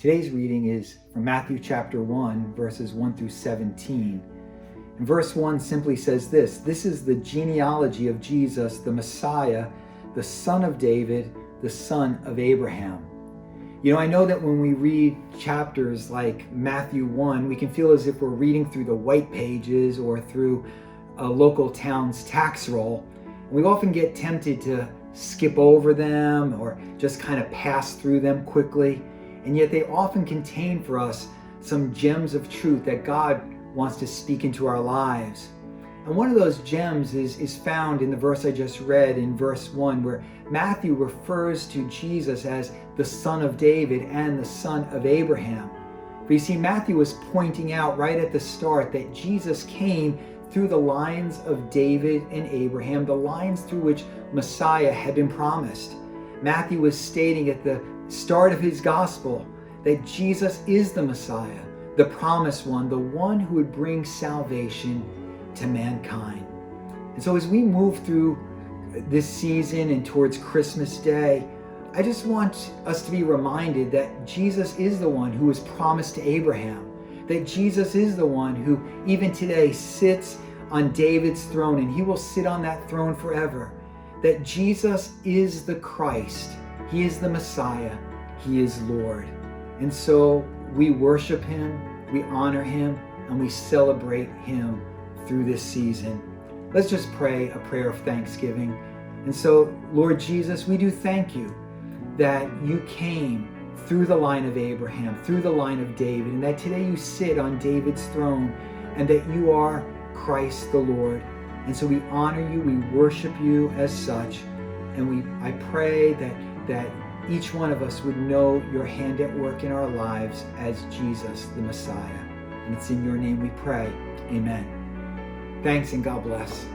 Today's reading is from Matthew chapter 1, verses 1 through 17. And verse 1 simply says this: "This is the genealogy of Jesus, the Messiah, the son of David, the son of Abraham." You know, I know that when we read chapters like Matthew 1, we can feel as if we're reading through the white pages or through a local town's tax roll. And we often get tempted to skip over them or just kind of pass through them quickly. And yet they often contain for us some gems of truth that God wants to speak into our lives. And one of those gems is found in the verse I just read in verse 1, where Matthew refers to Jesus as the son of David and the son of Abraham. But you see, Matthew was pointing out right at the start that Jesus came through the lines of David and Abraham, the lines through which Messiah had been promised. Matthew was stating at the start of his gospel that Jesus is the Messiah, the promised one, the one who would bring salvation to mankind. And so as we move through this season and towards Christmas Day, I just want us to be reminded that Jesus is the one who was promised to Abraham, that Jesus is the one who even today sits on David's throne, and he will sit on that throne forever, that Jesus is the Christ, he is the Messiah, he is Lord. And so we worship him, we honor him, and we celebrate him through this season. Let's just pray a prayer of thanksgiving. And so, Lord Jesus, we do thank you that you came through the line of Abraham, through the line of David, and that today you sit on David's throne, and that you are Christ the Lord. And so we honor you, we worship you as such, and I pray that each one of us would know your hand at work in our lives as Jesus the Messiah. And it's in your name we pray. Amen. Thanks and God bless.